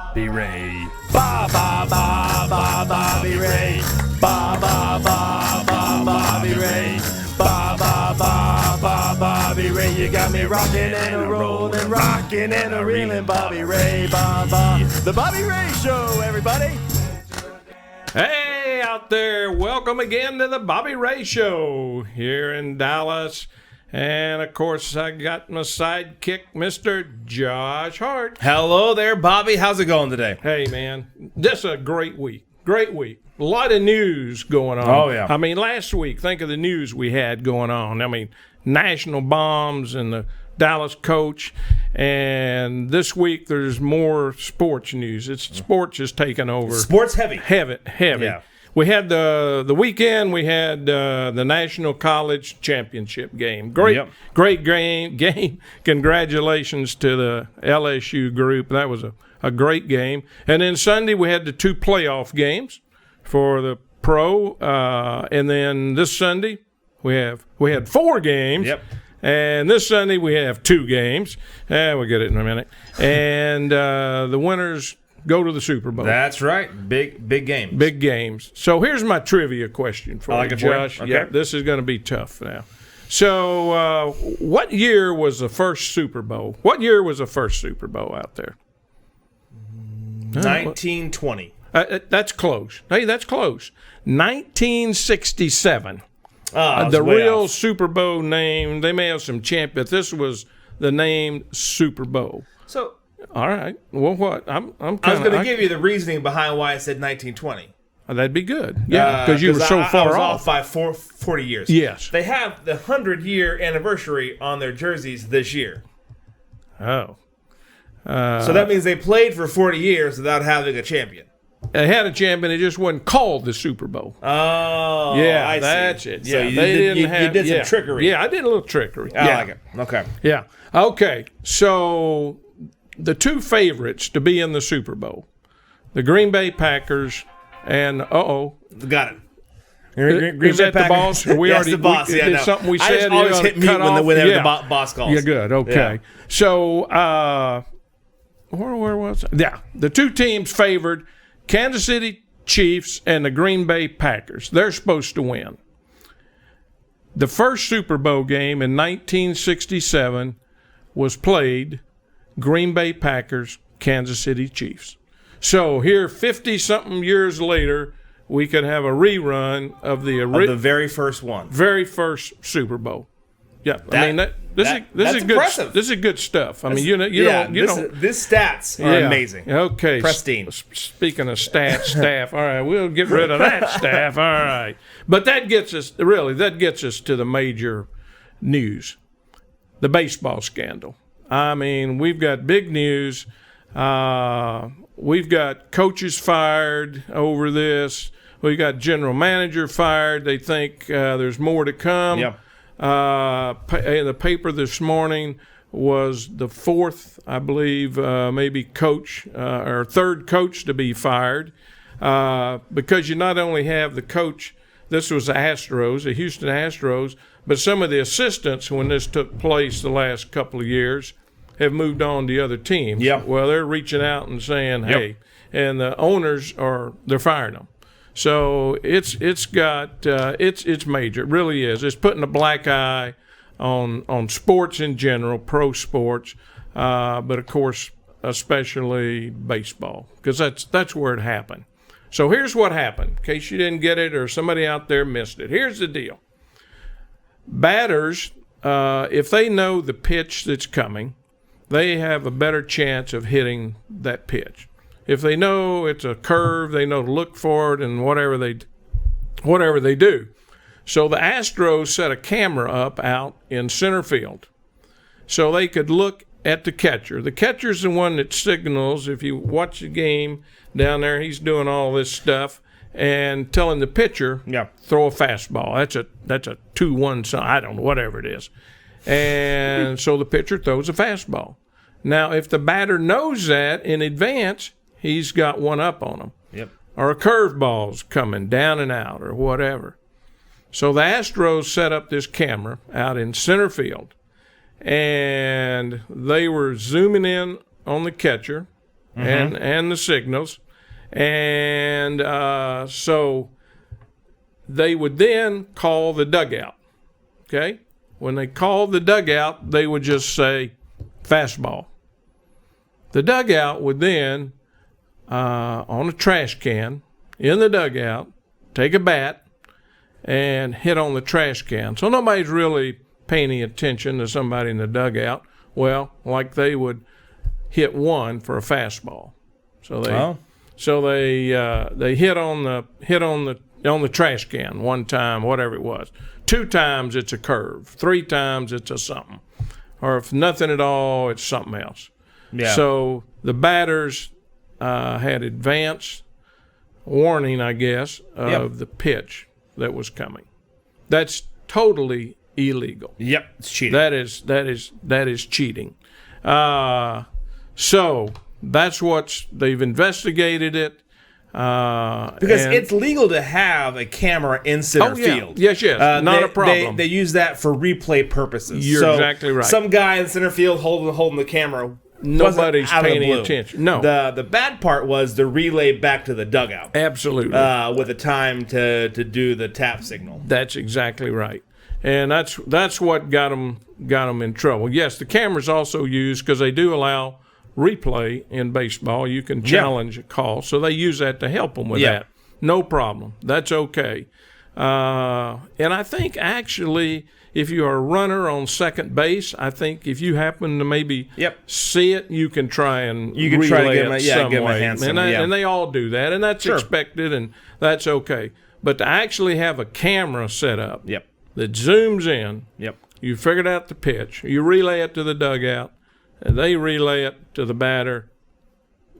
Bobby Ray. Bobby Ray. Bobby Ray. Bobby Ray. You got me rocking and a rolling, rocking and a reeling. Bobby Ray. The Bobby Ray Show, everybody. Hey, out there. Welcome again to the Bobby Ray Show here in Dallas. And, of course, I got my sidekick, Mr. Josh Hart. Hello there, Bobby. How's it going today? Hey, man, this is a great week. Great week. A lot of news going on. Oh, yeah. I mean, last week, think of the news we had going on. I mean, national bombs and the Dallas coach. And this week, there's more sports news. Sports is taking over. Sports heavy. Heavy. Yeah. We had the weekend. We had the National College Championship game. Great game. Congratulations to the LSU group. That was a great game. And then Sunday we had the two playoff games for the pro. And then this Sunday we had four games. Yep. And this Sunday we have two games. We'll get it in a minute. And the winners go to the Super Bowl. That's right. Big games. Big games. So here's my trivia question for you, Josh. Okay. Yeah, this is going to be tough now. So what year was the first Super Bowl? What year was the first Super Bowl out there? 1920. That's close. Hey, that's close. 1967. The real Super Bowl name, they may have some champions. This was the name Super Bowl. So, all right. Well, what? I was going to give you the reasoning behind why I said 1920. That'd be good. Yeah, because you were so far I was off by 40 years. Yes. They have the 100-year anniversary on their jerseys this year. Oh. So that means they played for 40 years without having a champion. They had a champion. It just wasn't called the Super Bowl. Oh, yeah, I see. That's it. So Yeah, you did some trickery. Yeah, I did a little trickery. I like it. Okay. Yeah. Okay. So the two favorites to be in the Super Bowl, the Green Bay Packers and Got it. Is that the boss? We yes, already the boss. did something we said. I just always hit mute whenever the boss calls. Yeah, good. Okay. Yeah. So where was it? Yeah, the two teams favored, Kansas City Chiefs and the Green Bay Packers. They're supposed to win. The first Super Bowl game in 1967 was played Green Bay Packers, Kansas City Chiefs. So here, 50-something years later, we could have a rerun of the very first one. Very first Super Bowl. Yeah, this is good. Impressive. This is good stuff. I mean, This stats are amazing. Okay, pristine. Speaking of staff. All right, we'll get rid of that staff. All right, but that gets us to the major news, the baseball scandal. I mean, we've got big news. We've got coaches fired over this. We've got general manager fired. They think there's more to come. Yeah. In the paper this morning was the fourth, I believe, maybe coach or third coach to be fired because you not only have the coach, this was the Houston Astros, but some of the assistants when this took place the last couple of years have moved on to other teams. Yeah. Well, they're reaching out and saying, hey, and the owners they're firing them. So it's major. It really is. It's putting a black eye on sports in general, pro sports, but of course especially baseball because that's where it happened. So here's what happened, in case you didn't get it or somebody out there missed it. Here's the deal. Batters, if they know the pitch that's coming, they have a better chance of hitting that pitch. If they know it's a curve, they know to look for it and whatever they do. So the Astros set a camera up out in center field so they could look at the catcher. The catcher's the one that signals. If you watch the game down there, he's doing all this stuff and telling the pitcher, throw a fastball. That's a 2-1 sign. I don't know, whatever it is. And so the pitcher throws a fastball. Now, if the batter knows that in advance, he's got one up on him. Yep. Or a curveball's coming down and out or whatever. So the Astros set up this camera out in center field, and they were zooming in on the catcher and the signals. And so they would then call the dugout, okay? When they called the dugout, they would just say fastball. The dugout would then, on a trash can in the dugout, take a bat and hit on the trash can. So nobody's really paying any attention to somebody in the dugout. Well, like they would hit one for a fastball. So they they hit on the trash can one time, whatever it was. 2 times it's a curve. 3 times it's a something. Or if nothing at all, it's something else. Yeah. So the batters had advance warning, I guess, of the pitch that was coming. That's totally illegal. Yep, it's cheating. That is cheating. So that's what they've investigated it. Because it's legal to have a camera in center field. Yes, not a problem. They use that for replay purposes. You're exactly right. Some guy in center field holding the camera. Nobody's paying any attention. No. The bad part was the relay back to the dugout. Absolutely. With the time to do the tap signal. That's exactly right. And that's what got them in trouble. Yes, the camera's also used because they do allow replay in baseball. You can challenge a call, so they use that to help them with that. No problem. That's okay. And I think actually, if you're a runner on second base, I think if you happen to maybe see it, you can try and relay it some way. And they all do that, and that's expected, and that's okay. But to actually have a camera set up that zooms in, you figured out the pitch, you relay it to the dugout, and they relay it to the batter,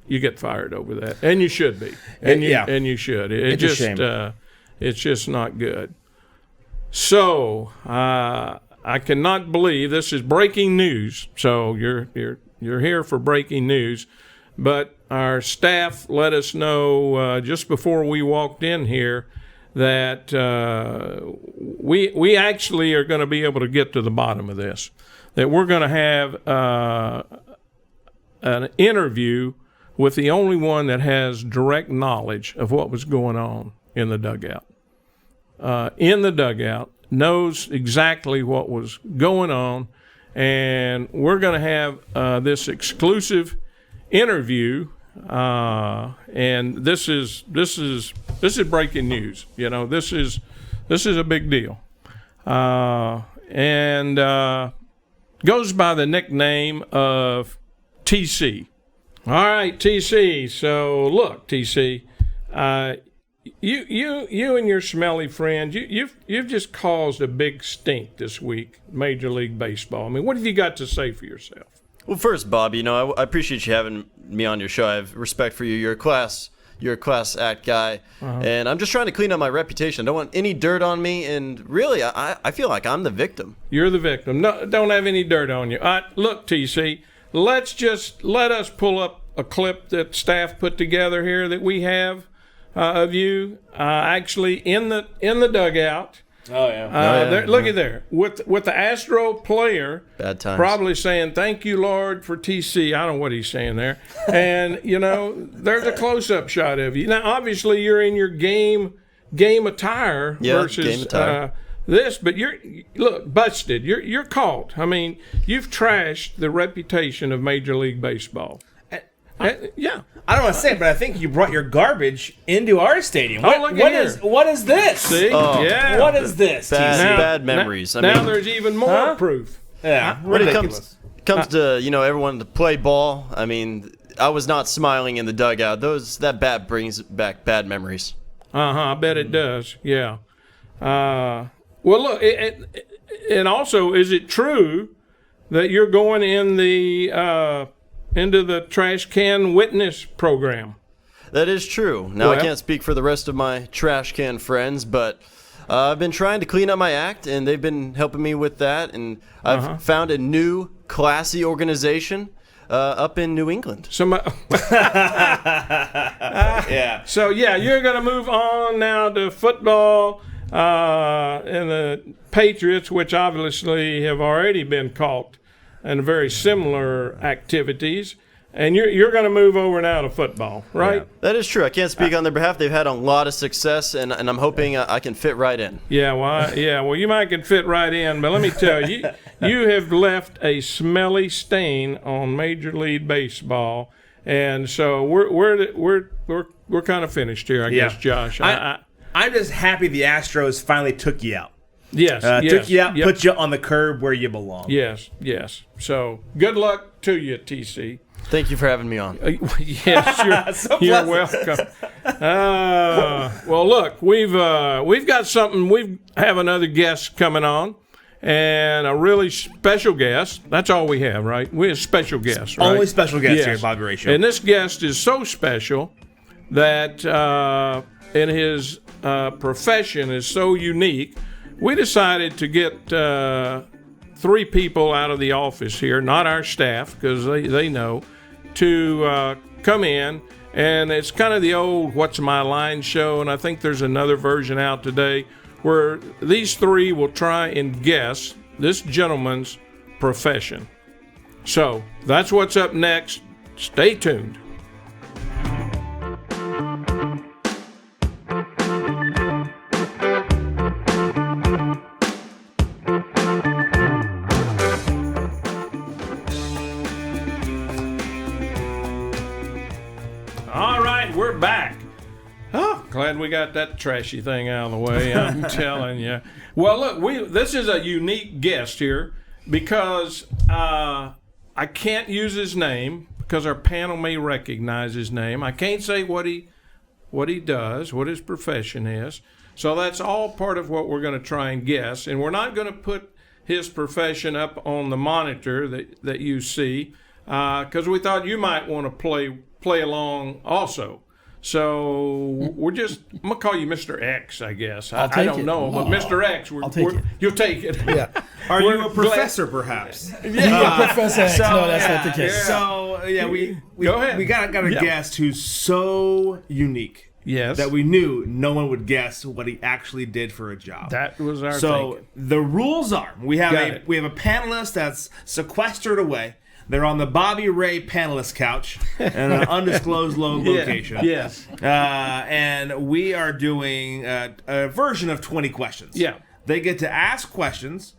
you get fired over that, and you should be, and you should. It's just a shame. It's just not good. So I cannot believe this is breaking news. So you're here for breaking news, but our staff let us know just before we walked in here that we actually are going to be able to get to the bottom of this. That we're going to have an interview with the only one that has direct knowledge of what was going on in the dugout. Knows exactly what was going on, and we're going to have this exclusive interview. And this is breaking news. You know, this is a big deal, and goes by the nickname of TC. All right, TC. So look, TC, you and your smelly friend, you've just caused a big stink this week, Major League Baseball. I mean, what have you got to say for yourself? Well, first, Bob, you know, I appreciate you having me on your show. I have respect for you. You're a class act guy, and I'm just trying to clean up my reputation. I don't want any dirt on me, and really, I feel like I'm the victim. You're the victim. No, don't have any dirt on you. Look, TC, let us pull up a clip that staff put together here that we have of you actually in the dugout. Oh yeah. Look at there with the Astro player. Bad times. Probably saying thank you, Lord, for TC. I don't know what he's saying there. And you know, there's a close-up shot of you. Now, obviously, you're in your game attire versus game attire. This, but you're busted. You're caught. I mean, you've trashed the reputation of Major League Baseball. Yeah. I don't want to say it, but I think you brought your garbage into our stadium. What is this? See? Oh, yeah. What is this? Bad memories. Now there's even more proof. Yeah. When it comes to, you know, everyone to play ball, I mean, I was not smiling in the dugout. That bat brings back bad memories. I bet it does. Yeah. Well, look, and also, is it true that you're going in the into the trash can witness program? That is true. Now, I can't speak for the rest of my trash can friends, but I've been trying to clean up my act, and they've been helping me with that. And I've found a new, classy organization up in New England. Yeah. So, you're going to move on now to football and the Patriots, which obviously have already been caught in very similar activities. And you're going to move over now to football, right? That is true. I can't speak on their behalf. They've had a lot of success, and I'm hoping I can fit right in. Yeah, well, you might can fit right in, but let me tell you, you have left a smelly stain on Major League Baseball, and so we're kind of finished here, I guess, Josh. I'm just happy the Astros finally took you out. Yes, took you out, put you on the curb where you belong. Yes. So good luck to you, TC. Thank you for having me on. Yes, you're welcome. Well, look, we've got something. We have another guest coming on, and a really special guest. That's all we have, right? We have special guests, right? Only special guest here at Bobby Ray Show. And this guest is so special that in his profession is so unique. We decided to get 3 people out of the office here, not our staff, because they know, to come in. And it's kind of the old What's My Line show, and I think there's another version out today where these 3 will try and guess this gentleman's profession. So that's what's up next. Stay tuned. We're back. Oh, glad we got that trashy thing out of the way. I'm telling you. Well, look, this is a unique guest here because I can't use his name because our panel may recognize his name. I can't say what he does, what his profession is. So that's all part of what we're going to try and guess. And we're not going to put his profession up on the monitor that you see because we thought you might want to play along also. So I'm gonna call you Mr. X, I guess. I don't know, but Mr. X, you'll take it. Yeah. Are you a professor, perhaps? Professor X. No, that's not the case. So we go ahead. We got a guest who's so unique. Yes. That we knew no one would guess what he actually did for a job. That was our thinking. The rules are we have a panelist that's sequestered away. They're on the Bobby Ray panelist couch in an undisclosed location. Yes. And we are doing a version of 20 questions. Yeah. They get to ask questions.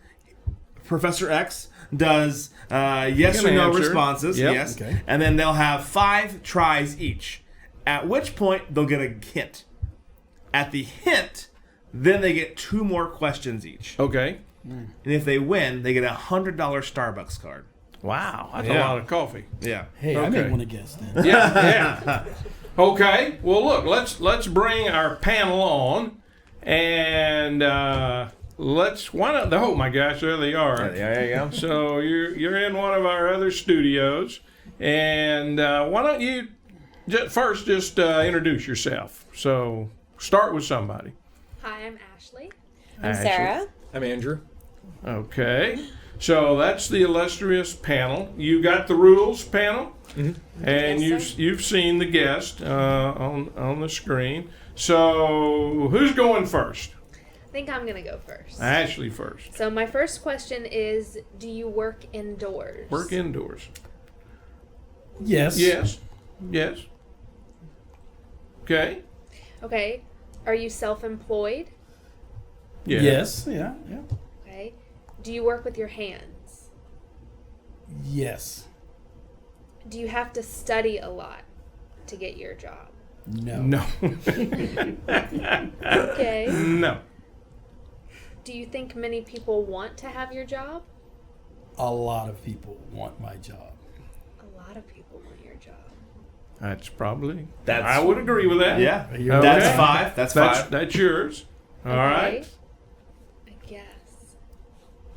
Professor X does yes or no responses. Yep. Yes. Okay. And then they'll have 5 tries each, at which point they'll get a hint. At the hint, then they get 2 more questions each. Okay. And if they win, they get a $100 Starbucks card. Wow, that's a lot of coffee. Yeah. Hey, okay. I may want to guess then. Yeah. Okay. Well, look, let's bring our panel on, and oh my gosh, there they are. There you go. So you're in one of our other studios, and why don't you first introduce yourself? So start with somebody. Hi, I'm Ashley. I'm Sarah. I'm Andrew. Okay. So that's the illustrious panel. You got the rules, panel, and Yes, you've seen the guest on the screen. So who's going first? I think I'm going to go first. Ashley first. So my first question is, do you work indoors? Work indoors. Yes. Yes. Okay. Okay. Are you self-employed? Yeah. Yes. Yeah. Okay. Do you work with your hands? Yes. Do you have to study a lot to get your job? No. Okay. No. Do you think many people want to have your job? A lot of people want my job. A lot of people want your job. That's probably. I would agree with that. Yeah. Okay. That's 5. That's 5. That's yours. All right. I guess.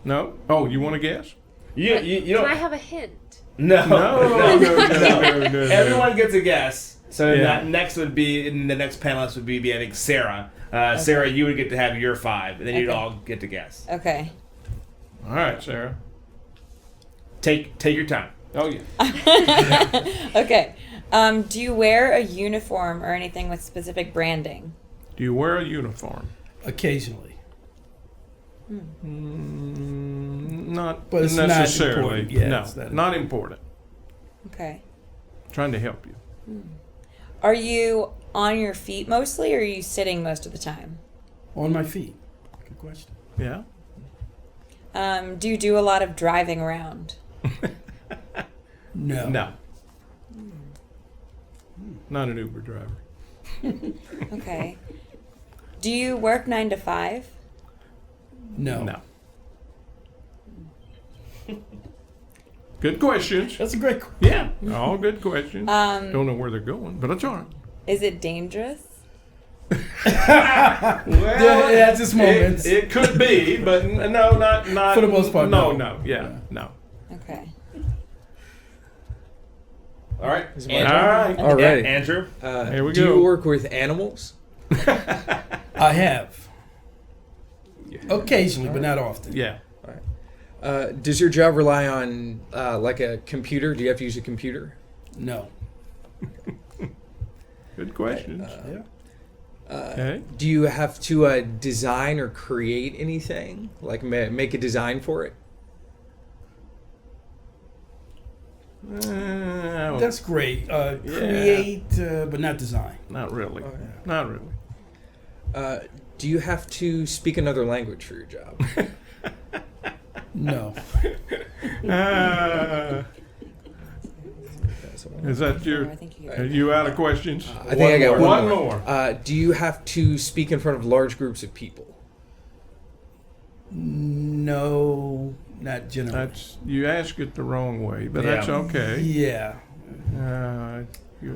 No. Oh, you want to guess? You Can I have a hint? No. No. Everyone gets a guess. So the next panelist would be I think Sarah. Sarah, you would get to have your 5, and then you'd all get to guess. Okay. All right, Sarah. Take your time. Oh yeah. Okay. Do you wear a uniform or anything with specific branding? Do you wear a uniform? Occasionally. Not But it's necessarily. not important. Yeah, no, it's not important. Okay. Trying to help you. Are you on your feet mostly, or are you sitting most of the time? On my feet. Good question. Yeah. Do you do a lot of driving around? No. No. Not an Uber driver. Okay. Do you work 9 to 5? No. No. Good questions. That's a great question. Yeah, all good questions. Don't know where they're going, but it's all right. Is it dangerous? Well, Yeah, it has its moments. It could be, but no, not For the most part, no. No. Okay. All right. Is All mine right. All right. Andrew. Here we do go. you work with animals? I have. Occasionally, but not often. Yeah. Does your job rely on like a computer? Do you have to use a computer? No. Good questions. Yeah. Okay. Do you have to design or create anything? Like make a design for it? That's great. Create, but not design. Not really. Okay. Not really. Do you have to speak another language for your job? No. Is that your? I think you Are you out of questions? I think I got one more. Do you have to speak in front of large groups of people? No, not generally. You ask it the wrong way, but that's Yeah. okay. Yeah.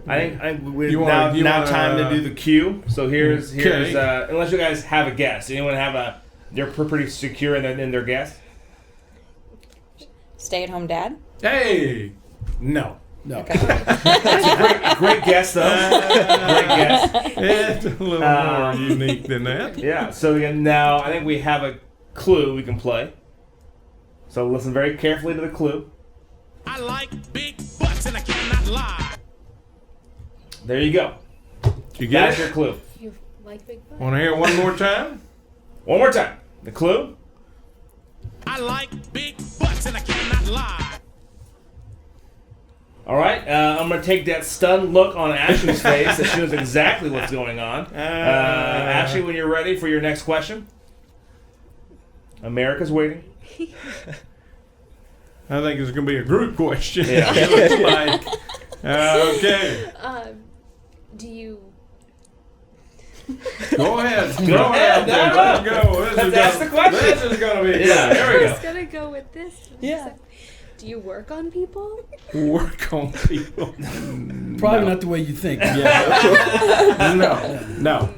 I think we You now wanna- time to do the cue. So here's Okay. unless you guys have a guess. Anyone have a? They're pretty secure in their guess. Stay-at-home dad? Hey, no. No. Great guess though. Great guess. It's a little more unique than that. Yeah. So now I think we have a clue we can play. So listen very carefully to the clue. I like big butts and I cannot lie. There you go. You get That's your it? clue. You like big butts? Want to hear it one more time? One more time. The clue. I like big butts and I cannot lie. All right. I'm gonna take that stunned look on Ashley's face that she knows exactly what's going on. Ashley, when you're ready for your next question. America's waiting. I think it's going to be a group question. Yeah. It looks like. Okay. Do you? Go ahead. Go ahead. There. Let's go. Let's ask the question. This is going to be Yeah. There we I go. was gonna go with this. Yeah. Do you work on people? work on people. Probably not the way you think. No.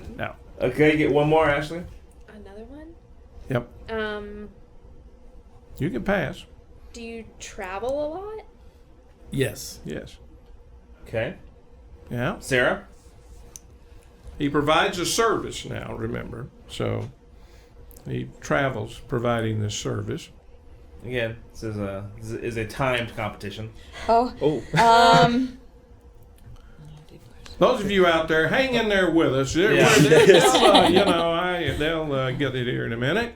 Okay, get one more, Ashley. Another one. Yep. You can pass. Do you travel a lot? Yes. Yes. Okay. Yeah. Sarah. He provides a service now, remember. So he travels providing this service. Again, this is a timed competition. Oh. Those of you out there, hang in there with us. They'll get it here in a minute.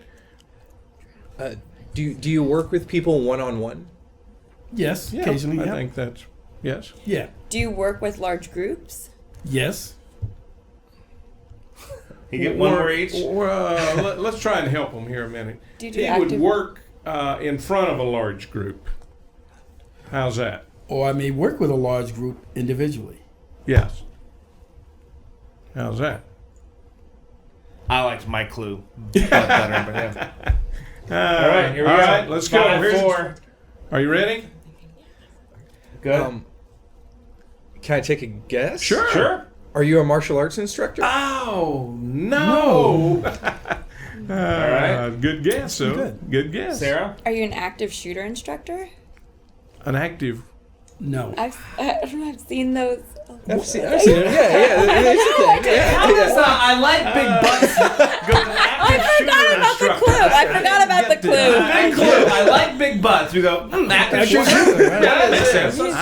Do you work with people one-on-one? Yes. Yeah, Occasionally. I Yeah. think that's, yes. Yeah. Do you work with large groups? Yes. You get one more each. Let's try and help him here a minute. Do you do He active would work in front of a large group. How's that? Or I may work with a large group individually. Yes. How's that? I liked my clue better, but yeah. All right, here we go. All right, let's go. 5, Here's- 4. Are you ready? Good. Can I take a guess? Sure. Are you a martial arts instructor? Oh, no. All right. Good guess, though. Good guess. Sarah. Are you an active shooter instructor? An active. No. I've seen those. I've seen it. Yeah. It's a thing. Yeah. I like big butts. I forgot about the clue. Big clue. I like big butts. We go, active shooter. Yeah, that makes sense. Let's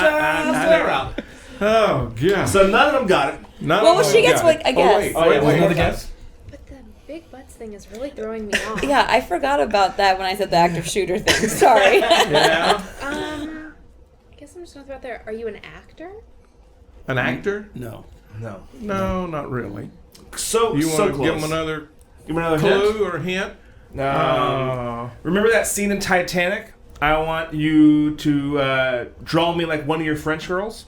play around. Oh, God. So none of them got it. Well, she gets like a guess. Wait, One more wait. guess? But the big butts thing is really throwing me off. Yeah, I forgot about that when I said the active shooter thing. Sorry. Yeah. I guess I'm just gonna throw out there. Are you an actor? An actor? No. No. No, not really. So You so want to close. give him another Give me another clue hint. or hint? Remember that scene in Titanic? I want you to draw me like one of your French girls.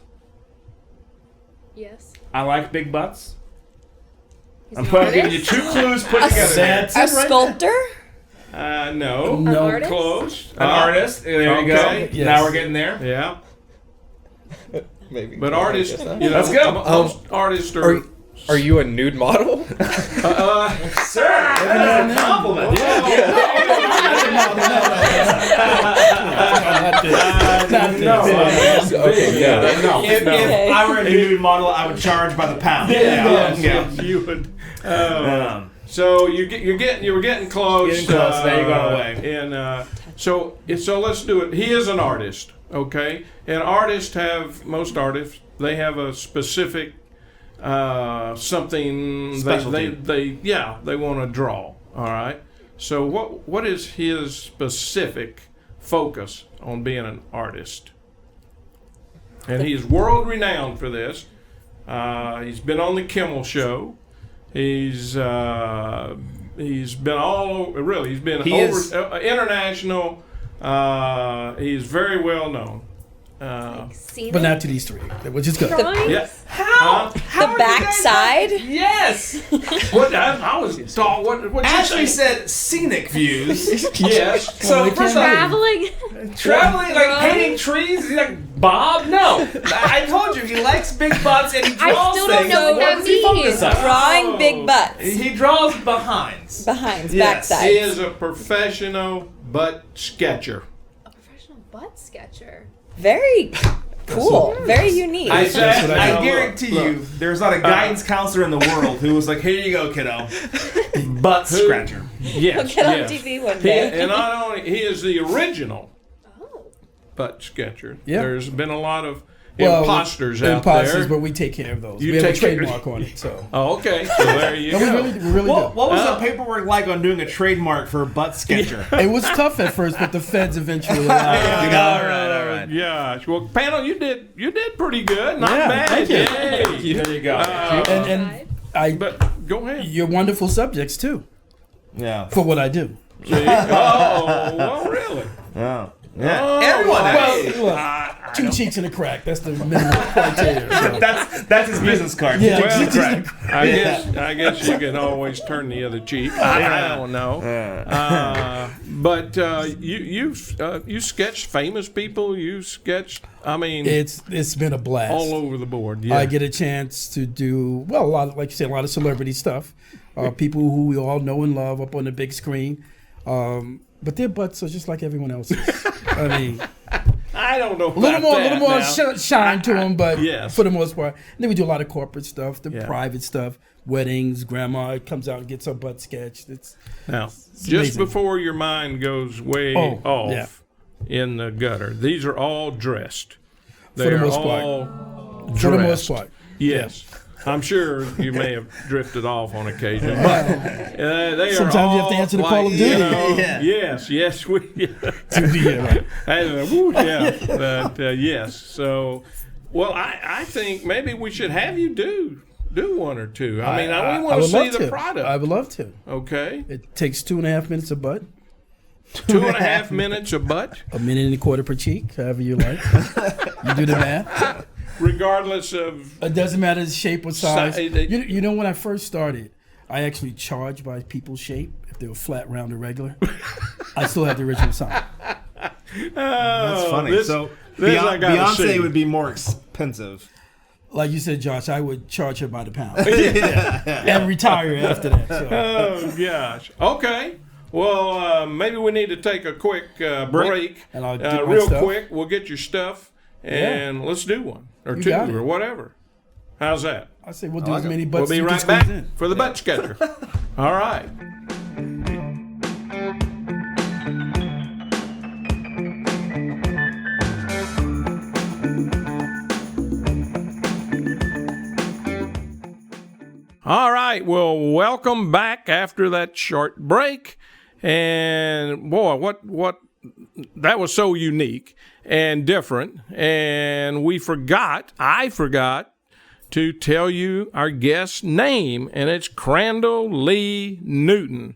Yes. I like big butts. He's I'm an giving you artist? 2 clues put together. That's A it right sculptor? No. An No. artist? Close. An artist. There you Okay. go. Yes. Now we're getting there. Yeah. Maybe. But artists, you know, Let's go. most artists are. Are you a nude model? Sir, that's a compliment. Okay, yeah. If I were a nude model, I would charge by the pound. Yes, you would. So you were getting close. Getting close. There you go away. And so let's do it. He is an artist, okay? And most artists, they have a specific something Specialty. they want to draw. All right. So what is his specific focus on being an artist? And he's world renowned for this. He's been on the Kimmel Show. He's been all over. Really, he's been international. He's very well known. Scenic? But not to these three. We're just good. Drawings? Yeah. How? The backside? Yes. What I was taught. What you Ashley say? said scenic views. Yes. So they first can't off, Traveling? traveling like Drawing? painting trees. He's like Bob. No, I told you he likes big butts and he I draws still don't things. know what What that does he focus means. on? Drawing big butts. He draws behinds. Behinds, Yes. backsides. He is a professional butt sketcher. A professional butt sketcher. Very cool. Very unique. I what I know. guarantee you, there's not a guidance counselor in the world who was like, "Here you go, kiddo, butt scratcher." Yes. He'll get on yes. TV one He, day. and not only he is the original Oh. butt sketcher. Yeah. There's been a lot of imposters out imposters, there. but we take care of those. You we have a take care- trademark on it, so. Oh, okay. So there you No, go. we really What was Oh. the paperwork like on doing a trademark for a butt sketcher? It was tough at first, but the feds eventually allowed it. All right. Yeah. Well, panel, you did pretty good. Not Yeah, bad. thank you. Yay. There you go. And I, But go ahead. you're wonderful subjects too Yeah. for what I do. See? Oh, well, really? Yeah. Oh, Everyone well, Look, 2 cheeks and a crack. That's the minimum criteria. So. That's his business card. Yeah. Two cheeks and a Well, crack. I guess you can always turn the other cheek. I don't know. But you sketched famous people. You sketched. I mean, It's been a blast. all over the board. Yeah. I get a chance to do a lot of, like you said, a lot of celebrity stuff. People who we all know and love up on the big screen. But their butts are just like everyone else's. I mean, I don't know. a little about more that now. shine to them, but Yes. for the most part. And then we do a lot of corporate stuff, the Yeah. private stuff, weddings. Grandma comes out and gets her butt sketched. It's Now, just amazing. before your mind goes way Oh, off yeah. in the gutter, these are all dressed. For the They're most part. all for the most dressed. part. Yes. I'm sure you may have drifted off on occasion, but they are Sometimes you have to all answer the call of like, duty. you know, Yeah. Yes, we. Yeah, right. But yes. So, well, I think maybe we should have you do one or two. I mean, we want to would see love the to. product. I would love to. Okay, It takes 2.5 minutes a butt, 2.5 minutes a butt, a minute and a quarter per cheek, however you like. You do the math. regardless of. It doesn't matter the shape or size. Si- You know, when I first started, I actually charged by people's shape. If they were flat, round, or regular, I still have the original sign. That's funny. This- so this I gotta Beyonce see. would be more expensive. Like you said, Josh, I would charge her by the pound and retire after that. So. Oh gosh. Okay. Well, maybe we need to take a quick break. And I'll get my real stuff. quick. We'll get your stuff and let's do one or You two got it. or whatever. How's that? I say we'll do as many We'll butts be as you right can back squeeze in. for the butt sketcher. All right. All right. Well, welcome back after that short break. And boy, what that was so unique and different. And I forgot to tell you our guest's name, and it's Crandall Lee Newton.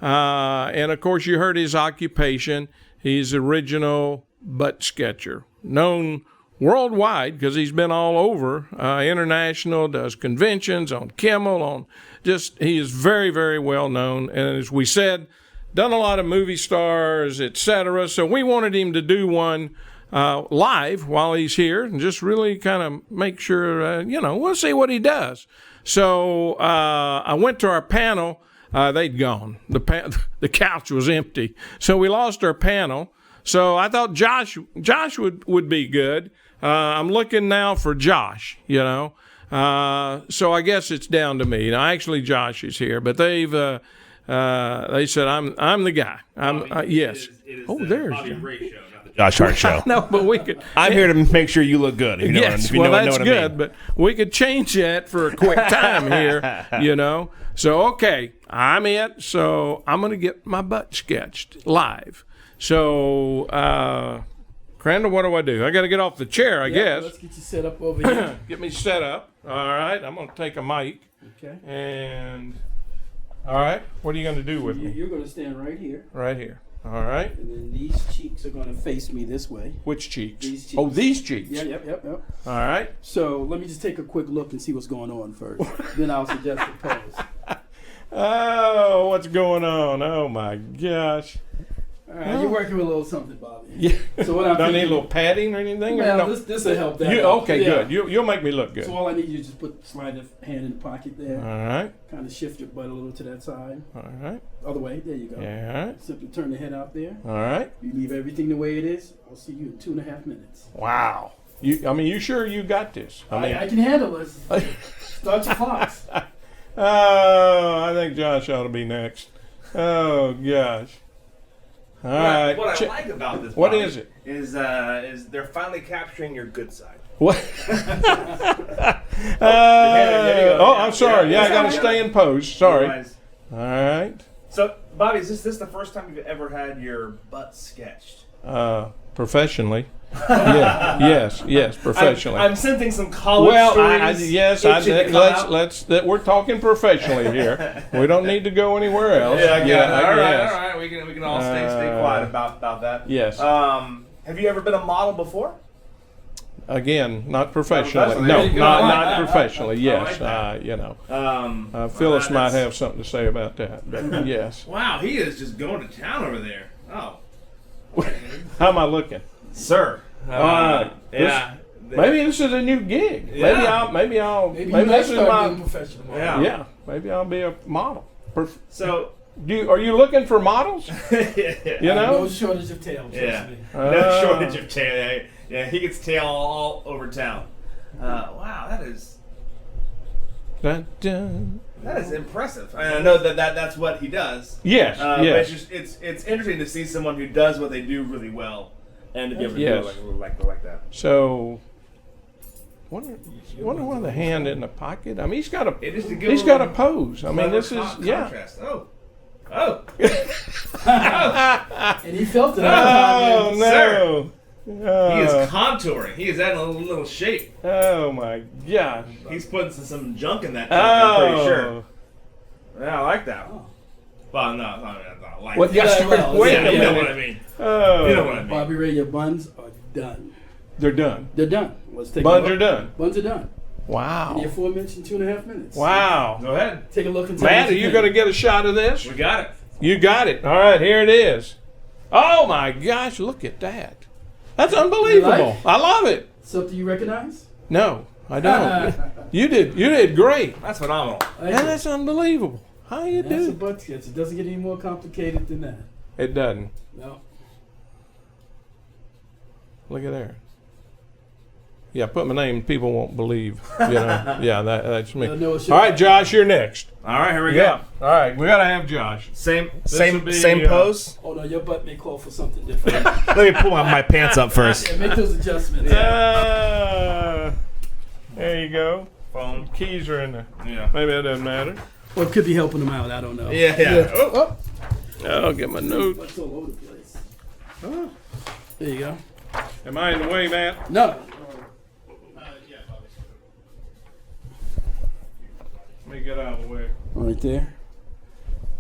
And, of course, you heard his occupation. He's the original butt sketcher, known worldwide because he's been all over, international, does conventions on Kimmel, he is very, very well known. And as we said, done a lot of movie stars, etc. So we wanted him to do one live while he's here and just really kind of make sure, we'll see what he does. So I went to our panel. They'd gone. The couch was empty. So we lost our panel. So I thought Josh would be good. I'm looking now for Josh, So I guess it's down to me. Now, actually, Josh is here, but they said I'm the guy. Yes. There's Bobby Ray Show, not the Josh Hart Show. No, but we could. I'm here to make sure you look good. That's good. But we could change that for a quick time here, So okay, I'm it. So I'm gonna get my butt sketched live. So, Crandall, what do? I got to get off the chair, I guess. Let's get you set up over here. Get me set up. All right, I'm going to take a mic. Okay. And, all right, what are you going to do with me? You're going to stand right here. Right here. All right. And then these cheeks are going to face me this way. Which cheeks? These cheeks. Oh, these cheeks. Yeah, yep. All right. So let me just take a quick look and see what's going on first. Then I'll suggest a pose. Oh, what's going on? Oh, my gosh. All right, you're working with a little something, Bobby. Yeah. So what I'm Don't thinking, need a little padding or anything? Well, or no? this will help that. Okay, Yeah. good. You'll make me look good. So all I need you to just slide the hand in the pocket there. All right. Kind of shift your butt a little to that side. All right. Other way. There you go. Yeah, all right. Simply turn the head out there. All right. You leave everything the way it is. I'll see you in 2.5 minutes. Wow. You sure you got this? I can handle this. Start your clocks. Oh, I think Josh ought to be next. Oh, gosh. All right. What I like about this, what Bobby, is it? Is they're finally capturing your good side. What? I'm sorry. Yeah, I got to stay in pose. Sorry. Otherwise. All right. So, Bobby, is this the first time you've ever had your butt sketched? Professionally. Yeah. Yes, professionally. I'm sensing some college stories. Let's we're talking professionally here. We don't need to go anywhere else. Yeah, I get it. All right. We can all stay quiet about that. Yes. Have you ever been a model before? Again, not professionally. No, not professionally. Yes, Phyllis might have something to say about that. But yes. Wow, he is just going to town over there. Oh. How am I looking, sir? Yeah. Maybe this is a new gig. Yeah. Maybe this is my professional model. Yeah. Maybe I'll be a model. So. Are you looking for models? No shortage of tail. Yeah. No shortage of tail. Yeah, he gets tail all over town. Wow, that is. Dun, dun. That is impressive. I know that's what he does. Yes. Yes. But it's interesting to see someone who does what they do really well, and to be able to do it like that. So, wonder why the hand in the pocket. I mean, he's got a pose. I mean, this is contrast. Oh. And he felt it. Oh no. Sir. He is contouring. He is adding a little shape. Oh my gosh. He's putting some junk in that. I'm pretty sure. Yeah, I like that. Oh. Well, no, I like what? It. Wait a minute. You know what I mean. Oh. You know what I mean. Bobby Ray, your buns are done. They're done. They're done. Let's take buns are done. Buns are done. Wow. And your aforementioned 2.5 minutes. Wow. Go ahead. Take a look and Matt, are you going to get a shot of this? We got it. You got it. All right, here it is. Oh my gosh, look at that. That's unbelievable. I love it. Something you recognize? No, I don't. You did great. That's phenomenal. That's unbelievable. How you do? That's a butt sketch. It doesn't get any more complicated than that. It doesn't. No. Look at there. Yeah, put my name. People won't believe. Yeah, that's me. All right, Josh, you're next. All right, here we go. All right, we gotta have Josh. Same pose. Oh no, your butt may call for something different. Let me pull my pants up first. Yeah, make those adjustments. There you go. Phone keys are in there. Yeah. Maybe that doesn't matter. Well, it could be helping them out. I don't know. Yeah. Oh. I'll get my note. It's all over the place. Oh. There you go. Am I in the way, Matt? No. me get out of the way. Right there.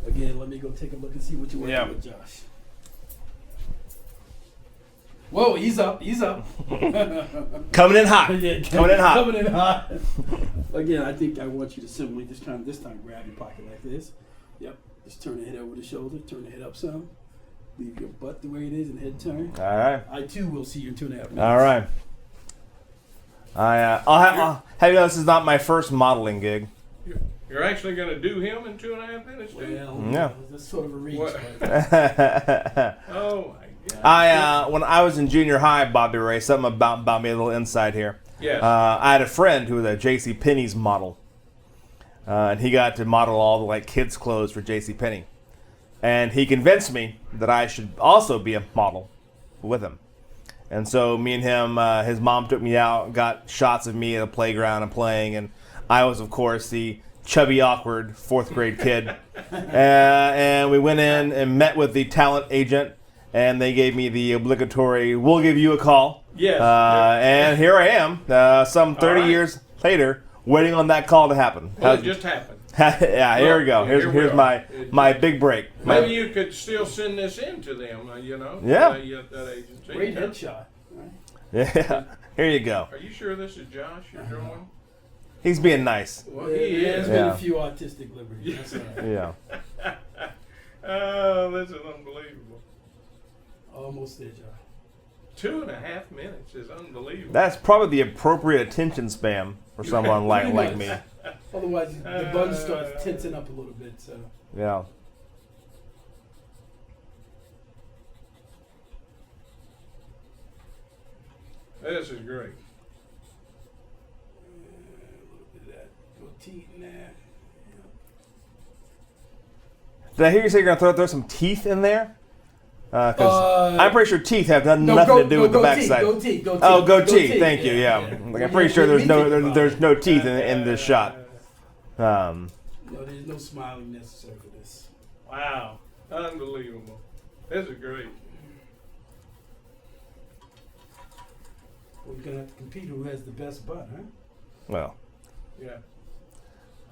Again, let me go take a look and see what you're working with, Josh. Whoa, he's up. Coming in hot. Coming in hot. Again, I think I want you to simply this time grab your pocket like this. Yep. Just turn the head over the shoulder. Turn the head up some. Leave your butt the way it is and head turn. All right. I too will see you in 2.5 minutes. All right. I'll have you know this is not my first modeling gig. You're actually going to do him in 2.5 minutes, too? Well, Yeah. That's sort of a reach. Oh, my God. When I was in junior high, Bobby Ray, something about me, a little insight here. Yes. I had a friend who was a J.C. Penney's model. And he got to model all the kids' clothes for J.C. Penney. And he convinced me that I should also be a model with him. And so me and him, his mom took me out, got shots of me at a playground and playing, and I was, of course, the chubby, awkward 4th grade kid. And we went in and met with the talent agent, and they gave me the obligatory, "We'll give you a call." Yes. And here I am, some 30 years later, waiting on that call to happen. Well, it just happened. Yeah, here we go. Here's my big break. Maybe you could still send this in to them, Yeah. That agency. Great headshot. Right? Yeah, here you go. Are you sure this is Josh you're drawing? He's being nice. Well, he There's is. been a few artistic liberties. That's all right. Yeah. Oh, this is unbelievable. Almost there, Josh. 2.5 minutes is unbelievable. That's probably the appropriate attention span for someone like me. Otherwise, the bun starts tensing up a little bit. So. Yeah. This is great. A little bit of that goatee in there. Did I hear you say you're going to throw some teeth in there? Because I'm pretty sure teeth have nothing to do with the backside. Goatee. Oh, goatee. Thank you. Yeah. I'm pretty sure there's no teeth in this shot. No, there's no smiling necessary for this. Wow. Unbelievable. This is great. We're going to have to compete who has the best butt, huh? Well. Yeah.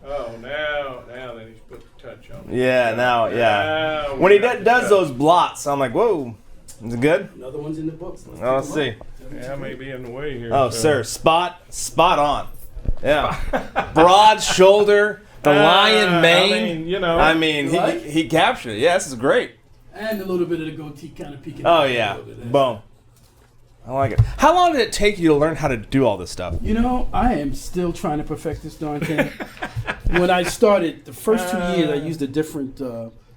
Oh, now that he's put the touch on it. Yeah, now. When he does those blots, I'm like, whoa. Is it good? Another one's in the books. Let's see. Yeah, I may be in the way here. Oh, sir. Spot on. Yeah. Broad shoulder, the lion mane. I mean, he captured it. Yeah, this is great. And a little bit of the goatee kind of peeking. Oh, yeah. Boom. I like it. How long did it take you to learn how to do all this stuff? I am still trying to perfect this darn thing. When I started, the first 2 years, I used a different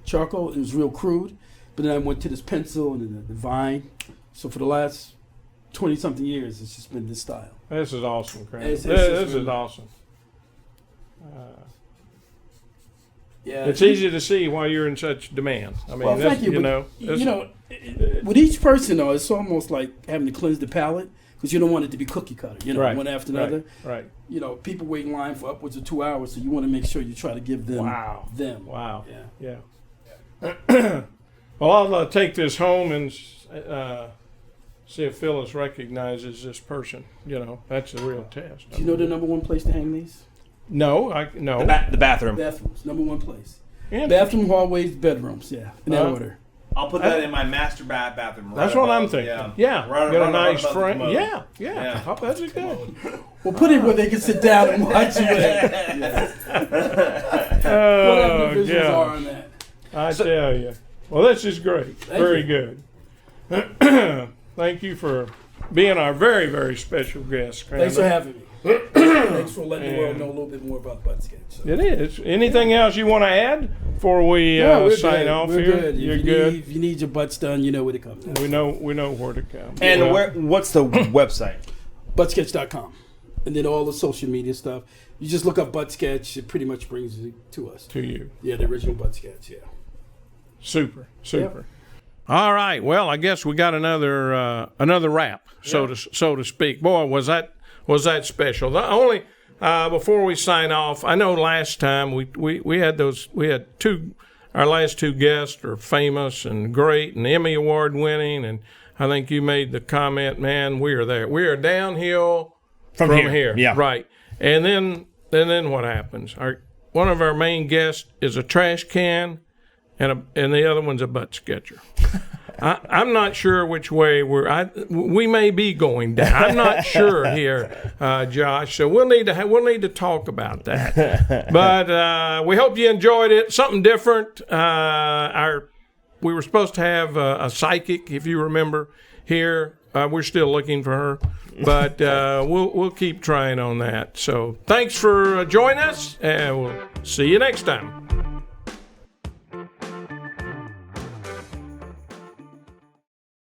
charcoal. It was real crude. But then I went to this pencil and then the vine. So for the last 20-something years, it's just been this style. This is awesome, Craig. This is awesome. Yeah, it's easy to see why you're in such demand. I mean, thank you. With each person, though, it's almost like having to cleanse the palate because you don't want it to be cookie cutter, right, one after another. Right. People wait in line for upwards of 2 hours, so you want to make sure you try to give them them. Wow. Yeah. Well, I'll take this home and see if Phyllis recognizes this person. That's the real test. Do you know the number one place to hang these? No. The bathroom. Bathrooms, number one place. Bathroom, hallways, bedrooms, in that order. I'll put that in my master bathroom. That's what I'm thinking. Yeah. Get a nice frame. Yeah. Oh, that's good. Well, put it where they can sit down and watch you. Oh, visuals are on that. I tell you. Well, this is great. Very good. Thank you for being our very, very special guest, Kramer. Thanks for having me. Thanks for letting the world know a little bit more about butt sketch. So. It is. Anything else you want to add before we sign off we're here? Good. You're good. If you need your butts done, you know where to come. We know where to come. And what's the website? Buttsketch.com. And then all the social media stuff. You just look up Butt Sketch. It pretty much brings it to us. To you. Yeah, the original Butt Sketch. Yeah. Super. Yep. All right. Well, I guess we got another wrap, so to speak. Boy, was that special. The only before we sign off, I know last time we had our last two guests are famous and great and Emmy Award winning, and I think you made the comment, man, we are downhill from here. Yeah. Right. And then what happens? one of our main guests is a trash can, and the other one's a butt sketcher. I'm not sure which way we may be going down. I'm not sure here, Josh. So we'll need to talk about that. But we hope you enjoyed it. Something different. We were supposed to have a psychic, if you remember, here. We're still looking for her, but we'll keep trying on that. So thanks for joining us, and we'll see you next time.